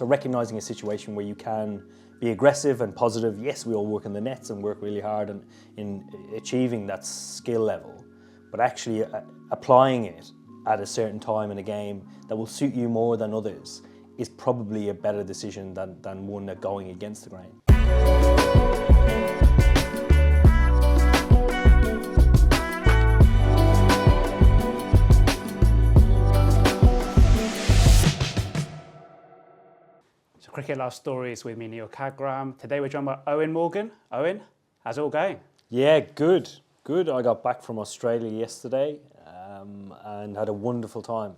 So recognising a situation where you can be aggressive and positive. Yes, we all work in the nets and work really hard in achieving that skill level, but actually applying it at a certain time in a game that will suit you more than others is probably a better decision than one that going against the grain. So Cricket Love Stories with me, Neel Khagram. Today we're joined by Eoin Morgan. Eoin, how's it all going? Yeah, good. I got back from Australia yesterday and had a wonderful time.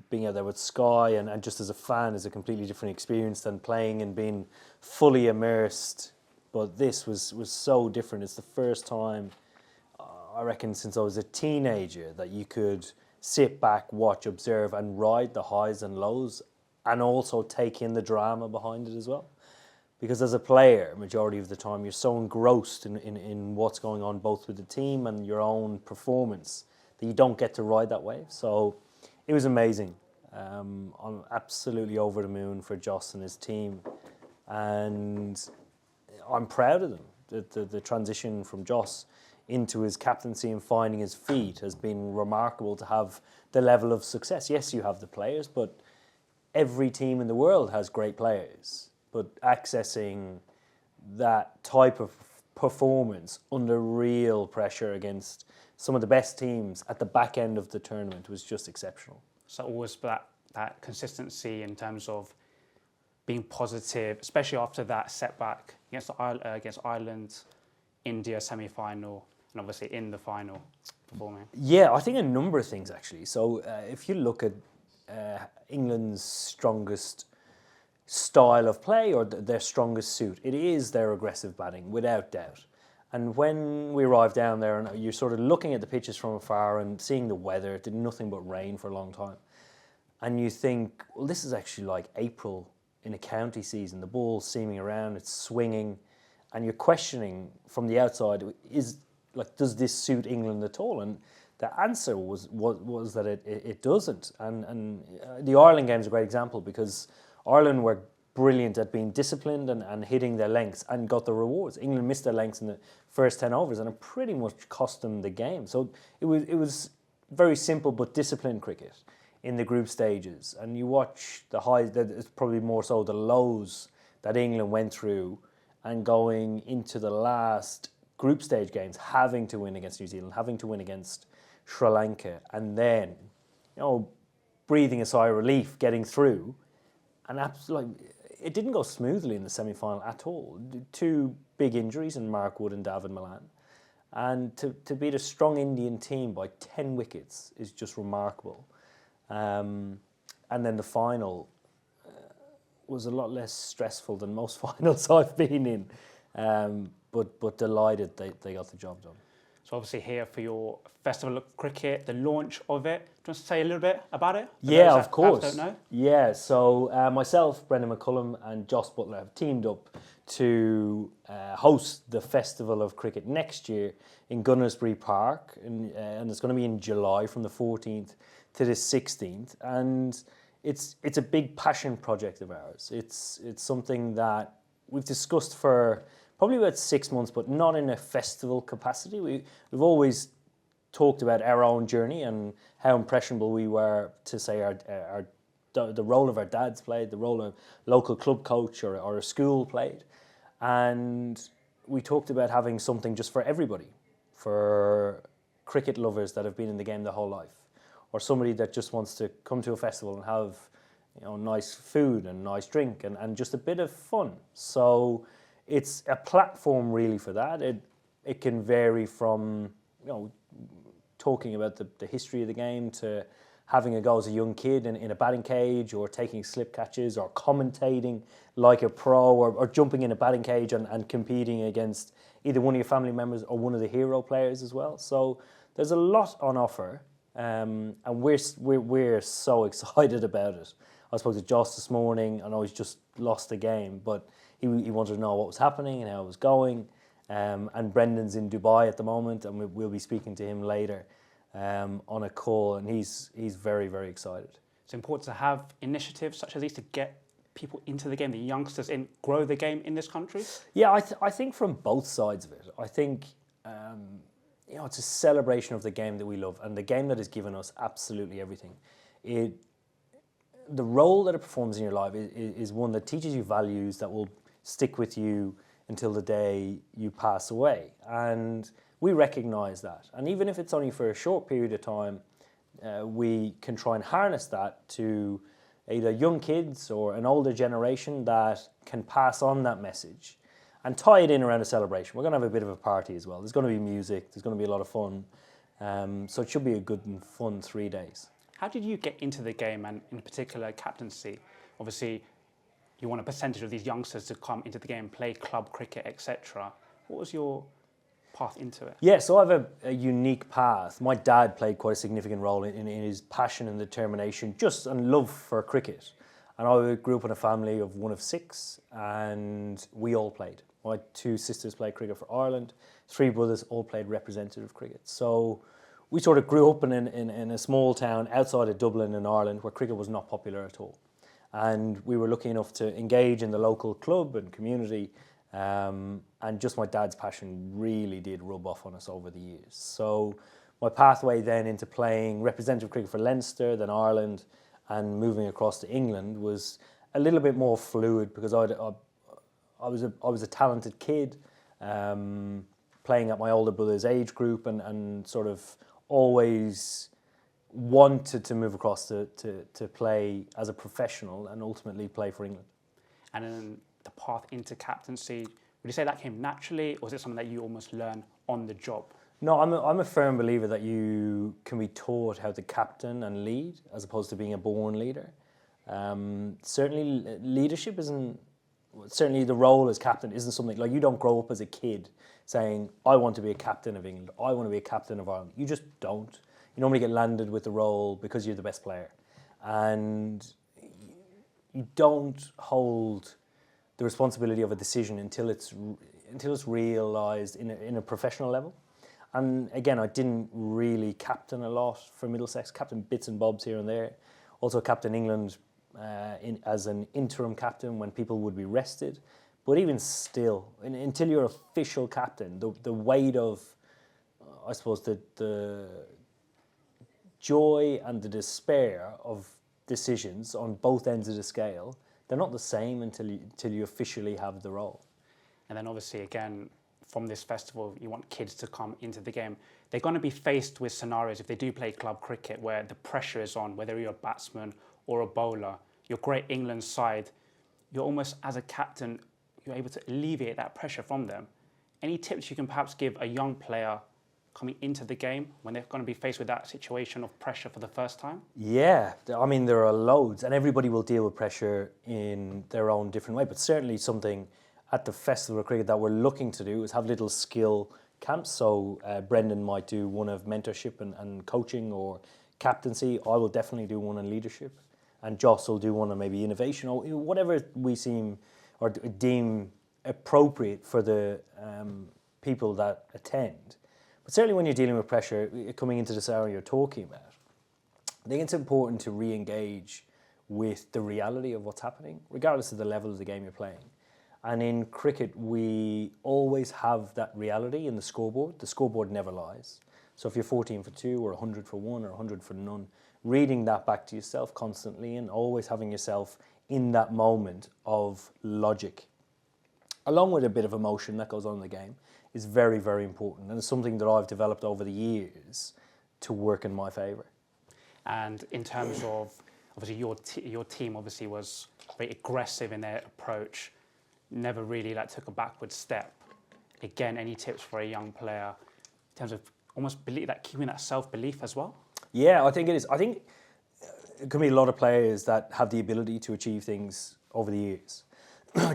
Being out there with Sky and just as a fan is a completely different experience than playing and being fully immersed. But this was so different. It's the first time, I reckon, since I was a teenager that you could sit back, watch, observe and ride the highs and lows and also take in the drama behind it as well. Because as a player, majority of the time, you're so engrossed in what's going on both with the team and your own performance that you don't get to ride that wave. So it was amazing. I'm absolutely over the moon for Joss and his team. And I'm proud of them. The transition from Joss into his captaincy and finding his feet has been remarkable to have the level of success. Yes, you have the players, but every team in the world has great players. But accessing that type of performance under real pressure against some of the best teams at the back end of the tournament was just exceptional. So always that consistency in terms of being positive, especially after that setback against Ireland, India semi-final, and obviously in the final performing. Yeah, I think a number of things actually. So if you look at England's strongest style of play or their strongest suit, it is their aggressive batting, without doubt. And when we arrived down there and you're sort of looking at the pitches from afar and seeing the weather, it did nothing but rain for a long time. And you think, well, this is actually like April in a county season. The ball's seaming around, it's swinging, and you're questioning from the outside, does this suit England at all? And the answer was that it doesn't. And the Ireland game is a great example because Ireland were brilliant at being disciplined and hitting their lengths and got the rewards. England missed their lengths in the first 10 overs and it pretty much cost them the game. So it was very simple but disciplined cricket in the group stages. And you watch the highs, it's probably more so the lows that England went through and going into the last group stage games, having to win against New Zealand, having to win against Sri Lanka, and then, breathing a sigh of relief, getting through. And absolutely, it didn't go smoothly in the semi-final at all. Two big injuries in Mark Wood and David Malan. And to beat a strong Indian team by 10 wickets is just remarkable. And then the final was a lot less stressful than most finals I've been in. But delighted they got the job done. So obviously here for your Festival of Cricket, the launch of it. Do you want to say a little bit about it? Yeah, of course. Don't know? Yeah, so myself, Brendan McCullum and Joss Butler have teamed up to host the Festival of Cricket next year in Gunnersbury Park. And it's going to be in July from the 14th to the 16th. And it's a big passion project of ours. It's something that we've discussed for probably about 6 months, but not in a festival capacity. We've always talked about our own journey and how impressionable we were to say the role of our dads played, the role of local club coach or a school played. And we talked about having something just for everybody, for cricket lovers that have been in the game their whole life, or somebody that just wants to come to a festival and have nice food and nice drink and just a bit of fun. So it's a platform really for that. It can vary from talking about the history of the game to having a go as a young kid in a batting cage or taking slip catches or commentating like a pro or jumping in a batting cage and competing against either one of your family members or one of the hero players as well. So there's a lot on offer and we're so excited about it. I spoke to Joss this morning. I know he's just lost the game, but he wanted to know what was happening and how it was going. And Brendan's in Dubai at the moment, and we'll be speaking to him later on a call, and he's very, very excited. it's important to have initiatives such as these to get people into the game, the youngsters in, grow the game in this country? Yeah, I think from both sides of it. I think it's a celebration of the game that we love and the game that has given us absolutely everything. The role that it performs in your life is one that teaches you values that will stick with you until the day you pass away. And we recognise that. And even if it's only for a short period of time, we can try and harness that to either young kids or an older generation that can pass on that message and tie it in around a celebration. We're going to have a bit of a party as well. There's going to be music. There's going to be a lot of fun. So it should be a good and fun 3 days. How did you get into the game and in particular captaincy? Obviously, you want a percentage of these youngsters to come into the game, play club cricket, etc. What was your path into it? Yeah, so I have a unique path. My dad played quite a significant role in his passion and determination, and love for cricket. And I grew up in a family of one of 6, and we all played. My 2 sisters played cricket for Ireland. 3 brothers all played representative cricket. So we sort of grew up in a small town outside of Dublin in Ireland where cricket was not popular at all. And we were lucky enough to engage in the local club and community. And just my dad's passion really did rub off on us over the years. So my pathway then into playing representative cricket for Leinster, then Ireland, and moving across to England was a little bit more fluid because I was a talented kid, playing at my older brother's age group and sort of always wanted to move across to play as a professional and ultimately play for England. And then the path into captaincy, would you say that came naturally, or is it something that you almost learn on the job? No, I'm a firm believer that you can be taught how to captain and lead as opposed to being a born leader. Certainly leadership certainly the role as captain isn't something, like you don't grow up as a kid saying, I want to be a captain of England, I want to be a captain of Ireland. You just don't. You normally get landed with the role because you're the best player. And you don't hold the responsibility of a decision until it's realised in a professional level. And again, I didn't really captain a lot for Middlesex, captain bits and bobs here and there. Also captain England as an interim captain when people would be rested. But even still, until you're official captain, the weight of, I suppose, the joy and the despair of decisions on both ends of the scale, they're not the same until you officially have the role. And then obviously, again, from this festival, you want kids to come into the game. They're going to be faced with scenarios, if they do play club cricket, where the pressure is on, whether you're a batsman or a bowler, your great England side, you're almost, as a captain, you're able to alleviate that pressure from them. Any tips you can perhaps give a young player coming into the game when they're going to be faced with that situation of pressure for the first time? Yeah, I mean, there are loads, and everybody will deal with pressure in their own different way, but certainly something at the Festival of Cricket that we're looking to do is have little skill camps. So Brendan might do one of mentorship and coaching or captaincy. I will definitely do one on leadership, and Joss will do one on maybe innovation or whatever we seem or deem appropriate for the people that attend. But certainly when you're dealing with pressure, coming into this hour you're talking about, I think it's important to re-engage with the reality of what's happening, regardless of the level of the game you're playing. And in cricket, we always have that reality in the scoreboard. The scoreboard never lies. So if you're 14 for 2 or 100 for 1 or 100 for none, reading that back to yourself constantly and always having yourself in that moment of logic, along with a bit of emotion that goes on in the game, is very, very important. And it's something that I've developed over the years to work in my favour. And in terms of, obviously, your team obviously was very aggressive in their approach, never really took a backward step. Again, any tips for a young player in terms of almost keeping that self-belief as well? Yeah, I think it is. I think it can be a lot of players that have the ability to achieve things over the years.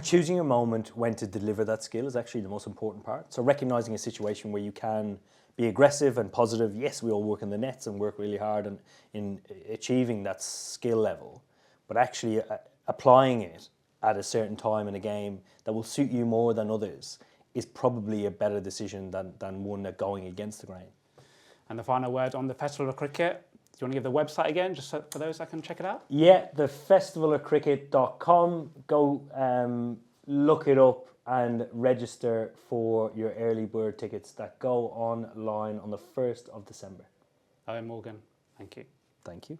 Choosing a moment when to deliver that skill is actually the most important part. So recognising a situation where you can be aggressive and positive. Yes, we all work in the nets and work really hard in achieving that skill level, but actually applying it at a certain time in a game that will suit you more than others is probably a better decision than one that going against the grain. And the final word on the Festival of Cricket, you want to give the website again, just so, for those that can check it out? Yeah, the festivalofcricket.com. Go look it up and register for your early bird tickets that go online on the 1st of December. Eoin Morgan, thank you. Thank you.